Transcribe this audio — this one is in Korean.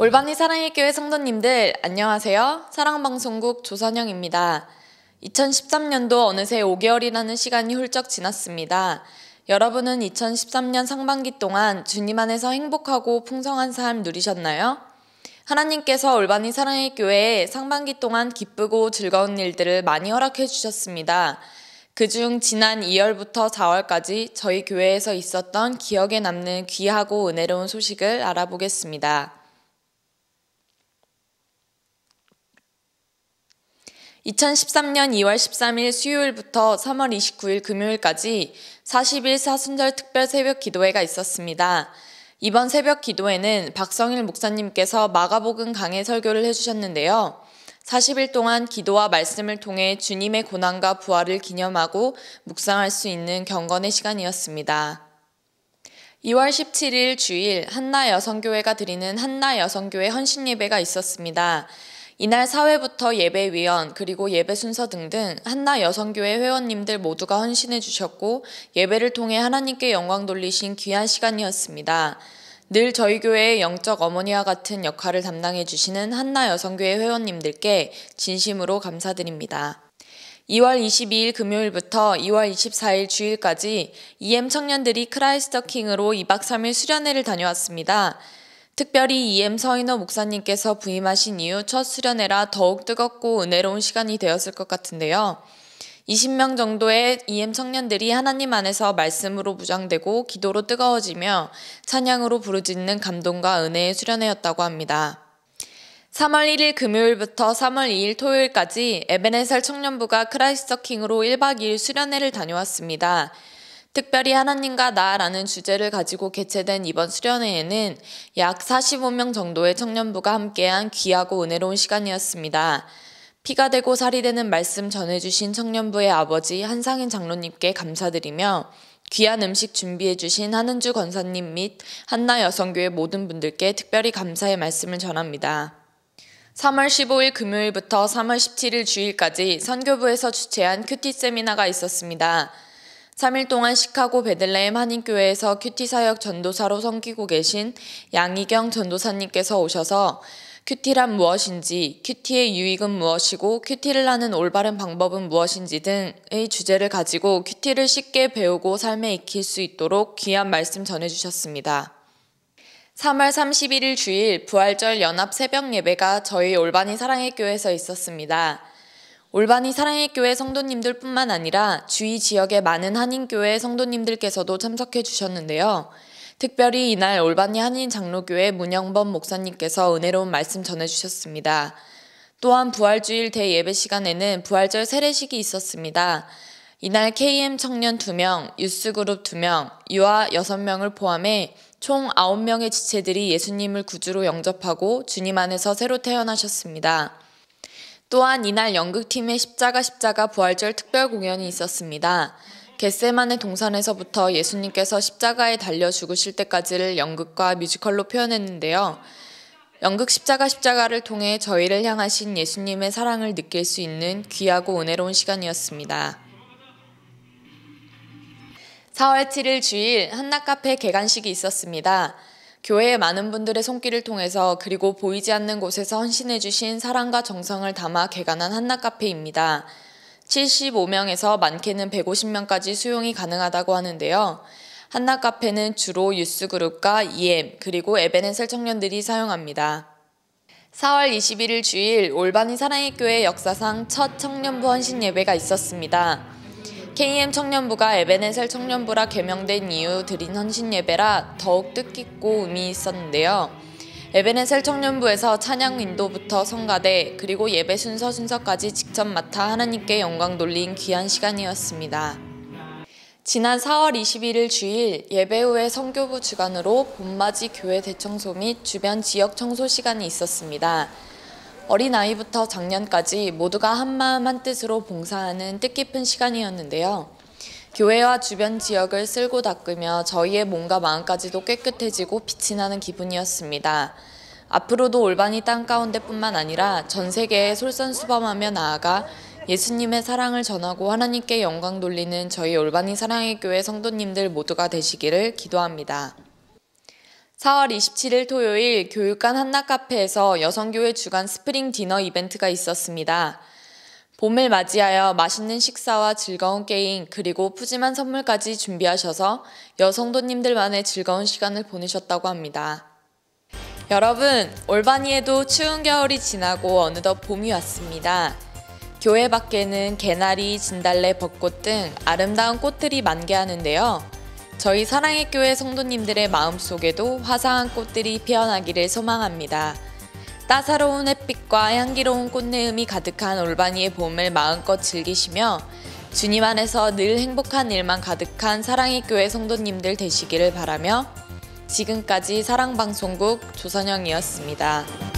올바니 사랑의 교회 성도님들 안녕하세요. 사랑방송국 조선영입니다. 2013년도 어느새 5개월이라는 시간이 훌쩍 지났습니다. 여러분은 2013년 상반기 동안 주님 안에서 행복하고 풍성한 삶 누리셨나요? 하나님께서 올바니 사랑의 교회에 상반기 동안 기쁘고 즐거운 일들을 많이 허락해 주셨습니다. 그중 지난 2월부터 4월까지 저희 교회에서 있었던 기억에 남는 귀하고 은혜로운 소식을 알아보겠습니다. 2013년 2월 13일 수요일부터 3월 29일 금요일까지 40일 사순절 특별 새벽 기도회가 있었습니다. 이번 새벽 기도회는 박성일 목사님께서 마가복음 강해 설교를 해주셨는데요. 40일 동안 기도와 말씀을 통해 주님의 고난과 부활을 기념하고 묵상할 수 있는 경건의 시간이었습니다. 2월 17일 주일 한나 여성교회가 드리는 한나 여성교회 헌신예배가 있었습니다. 이날 사회부터 예배위원 그리고 예배 순서 등등 한나 여성교회 회원님들 모두가 헌신해 주셨고 예배를 통해 하나님께 영광 돌리신 귀한 시간이었습니다. 늘 저희 교회의 영적 어머니와 같은 역할을 담당해 주시는 한나 여성교회 회원님들께 진심으로 감사드립니다. 2월 22일 금요일부터 2월 24일 주일까지 EM 청년들이 크라이스트 킹으로 2박 3일 수련회를 다녀왔습니다. 특별히 EM 서인호 목사님께서 부임하신 이후 첫 수련회라 더욱 뜨겁고 은혜로운 시간이 되었을 것 같은데요. 20명 정도의 EM 청년들이 하나님 안에서 말씀으로 무장되고 기도로 뜨거워지며 찬양으로 부르짖는 감동과 은혜의 수련회였다고 합니다. 3월 1일 금요일부터 3월 2일 토요일까지 에베네셀 청년부가 크라이스트 킹으로 1박 2일 수련회를 다녀왔습니다. 특별히 하나님과 나라는 주제를 가지고 개최된 이번 수련회에는 약 45명 정도의 청년부가 함께한 귀하고 은혜로운 시간이었습니다. 피가 되고 살이 되는 말씀 전해주신 청년부의 아버지 한상인 장로님께 감사드리며 귀한 음식 준비해주신 한은주 권사님 및 한나 여성교회 모든 분들께 특별히 감사의 말씀을 전합니다. 3월 15일 금요일부터 3월 17일 주일까지 선교부에서 주최한 큐티 세미나가 있었습니다. 3일 동안 시카고 베들레헴 한인교회에서 큐티 사역 전도사로 섬기고 계신 양희경 전도사님께서 오셔서 큐티란 무엇인지, 큐티의 유익은 무엇이고 큐티를 하는 올바른 방법은 무엇인지 등의 주제를 가지고 큐티를 쉽게 배우고 삶에 익힐 수 있도록 귀한 말씀 전해주셨습니다. 3월 31일 주일 부활절 연합 새벽 예배가 저희 올바니 사랑의 교회에서 있었습니다. 올바니 사랑의 교회 성도님들 뿐만 아니라 주위 지역의 많은 한인교회 성도님들께서도 참석해 주셨는데요. 특별히 이날 올바니 한인 장로교회 문영범 목사님께서 은혜로운 말씀 전해주셨습니다. 또한 부활주일 대예배 시간에는 부활절 세례식이 있었습니다. 이날 KM 청년 2명, 유스그룹 2명, 유아 6명을 포함해 총 9명의 지체들이 예수님을 구주로 영접하고 주님 안에서 새로 태어나셨습니다. 또한 이날 연극팀의 십자가 부활절 특별 공연이 있었습니다. 겟세마네 동산에서부터 예수님께서 십자가에 달려 죽으실 때까지를 연극과 뮤지컬로 표현했는데요. 연극 십자가를 통해 저희를 향하신 예수님의 사랑을 느낄 수 있는 귀하고 은혜로운 시간이었습니다. 4월 7일 주일 한나카페 개관식이 있었습니다. 교회의 많은 분들의 손길을 통해서 그리고 보이지 않는 곳에서 헌신해 주신 사랑과 정성을 담아 개관한 한나카페입니다. 75명에서 많게는 150명까지 수용이 가능하다고 하는데요. 한나카페는 주로 유스그룹과 EM 그리고 에베네셀 청년들이 사용합니다. 4월 21일 주일 올바니 사랑의 교회 역사상 첫 청년부 헌신 예배가 있었습니다. KM 청년부가 에베네셀 청년부라 개명된 이후 드린 헌신 예배라 더욱 뜻깊고 의미 있었는데요. 에베네셀 청년부에서 찬양 인도부터 성가대 그리고 예배 순서까지 직접 맡아 하나님께 영광 돌린 귀한 시간이었습니다. 지난 4월 21일 주일 예배 후에 선교부 주관으로 봄맞이 교회 대청소 및 주변 지역 청소 시간이 있었습니다. 어린아이부터 장년까지 모두가 한마음 한뜻으로 봉사하는 뜻깊은 시간이었는데요. 교회와 주변 지역을 쓸고 닦으며 저희의 몸과 마음까지도 깨끗해지고 빛이 나는 기분이었습니다. 앞으로도 올바니 땅 가운데뿐만 아니라 전 세계에 솔선수범하며 나아가 예수님의 사랑을 전하고 하나님께 영광 돌리는 저희 올바니 사랑의 교회 성도님들 모두가 되시기를 기도합니다. 4월 27일 토요일 교육관 한낮카페에서 여성교회 주간 스프링 디너 이벤트가 있었습니다. 봄을 맞이하여 맛있는 식사와 즐거운 게임 그리고 푸짐한 선물까지 준비하셔서 여성도님들만의 즐거운 시간을 보내셨다고 합니다. 여러분, 올바니에도 추운 겨울이 지나고 어느덧 봄이 왔습니다. 교회 밖에는 개나리, 진달래, 벚꽃 등 아름다운 꽃들이 만개하는데요. 저희 사랑의 교회 성도님들의 마음속에도 화사한 꽃들이 피어나기를 소망합니다. 따사로운 햇빛과 향기로운 꽃내음이 가득한 올바니의 봄을 마음껏 즐기시며 주님 안에서 늘 행복한 일만 가득한 사랑의 교회 성도님들 되시기를 바라며 지금까지 사랑방송국 조선영이었습니다.